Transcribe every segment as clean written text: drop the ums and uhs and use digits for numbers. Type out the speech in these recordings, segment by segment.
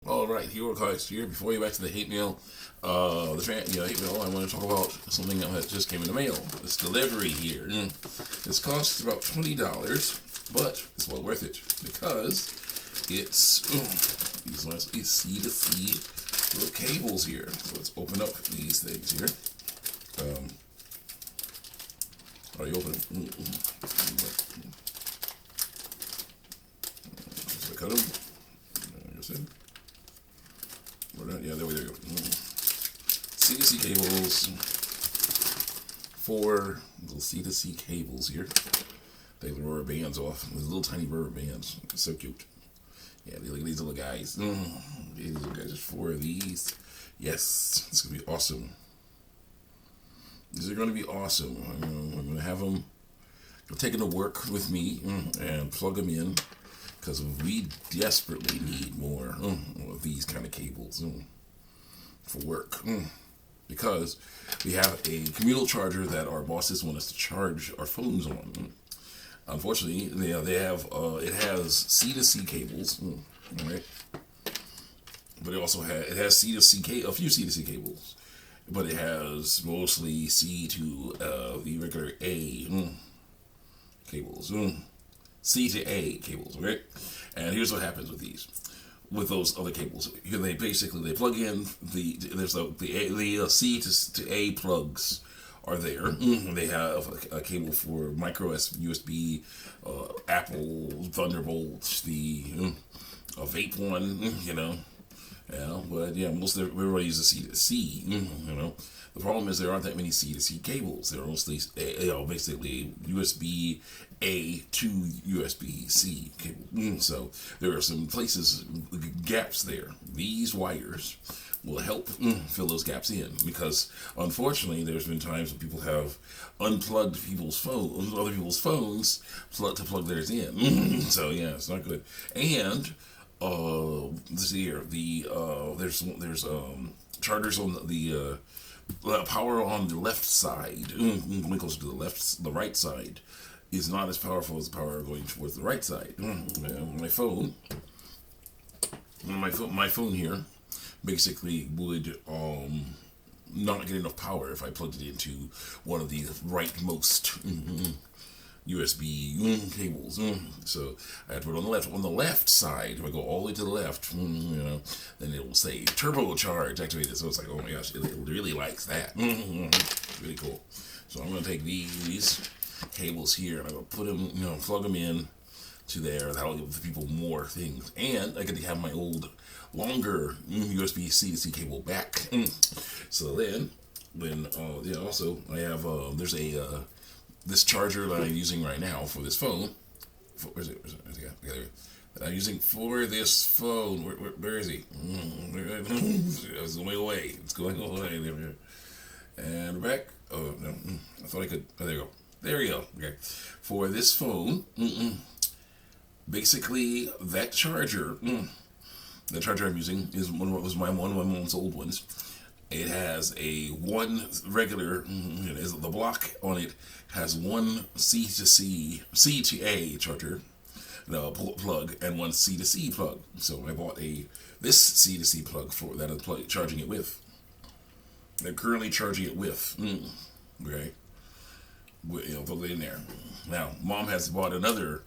All right, here we guys. Here before you back to the hate mail, hate mail. I want to talk about something that just came in the mail. This delivery here. This costs about $20, but it's well worth it because it's these nice C to C little cables here. So let's open up these things here. Are you open? So I cut them. Just in. Yeah, there we go. C2C cables. 4 little C2C cables here. Take the rubber bands off. These little tiny rubber bands. It's so cute. Yeah, look at these little guys. These little guys. There's 4 of these. Yes, it's going to be awesome. These are going to be awesome. I'm going to have them taken to work with me and plug them in. Because we desperately need more of these kind of cables for work. Because we have a communal charger that our bosses want us to charge our phones on. Unfortunately, they have it has C to C cables, right? But it also has C to C a few C to C cables, but it has mostly C to the regular A cables. C to A cables, right? And here's what happens with these, with those other cables. Here they plug in the C to A plugs are there. They have a cable for micro USB, Apple Thunderbolt, the vape one, Yeah, but yeah, most of everybody uses C to C, The problem is there aren't that many C to C cables. They're mostly, basically USB A to USB C cable. So there are some gaps there. These wires will help fill those gaps in because unfortunately there's been times when people have unplugged other people's phones to plug theirs in. So yeah, it's not good. And this here, there's chargers on the power on the left side, when it goes to the right side, is not as powerful as the power going towards the right side. My phone here basically would not get enough power if I plugged it into one of the rightmost USB cables. So I have to put it on the left. On the left side, if I go all the way to the left, then it will say turbocharge activated. So it's like, oh my gosh, it really likes that. Really cool. So I'm going to take these cables here and I'm going to put them, plug them in to there. That'll give the people more things. And I get to have my old, longer USB C to C cable back. So then also I have, there's this charger that I'm using right now for this phone. Where's it? That I'm using for this phone. Where is he? It's going away. It's going away. And we're back. Oh, no. I thought I could. Oh, there you go. There you go. Okay. For this phone, basically, that charger, the charger I'm using one of my mom's old ones. It has one regular, the block on it has one C to A charger, plug, and one C to C plug. So I bought this C to C plug for that I'm charging it with. I'm currently charging it with. Okay. Plug it in there. Now, Mom has bought another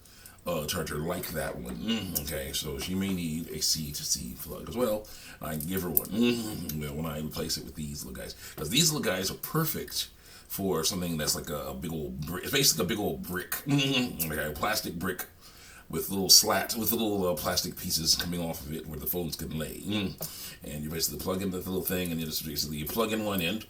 charger like that one. Okay, so she may need a C to C plug as well. I can give her one when I replace it with these little guys, because these little guys are perfect for something that's like a big old brick. It's basically a big old brick, like a plastic brick with little plastic pieces coming off of it where the phones can lay. And you basically plug in the little thing, and you plug in one end.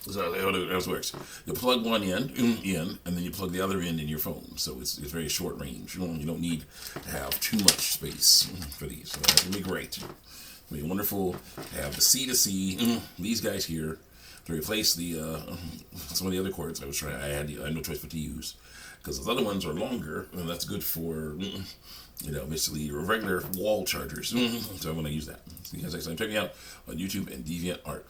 So how it works. You plug one end in, and then you plug the other end in your phone. So it's very short range. You don't need to have too much space for these. So that's going to be great. It'll be wonderful to have the C to C, these guys here, to replace some of the other cords I was trying. I had no choice but to use. Because those other ones are longer, and that's good for, basically your regular wall chargers. So I'm going to use that. See you guys next time. Check me out on YouTube and DeviantArt.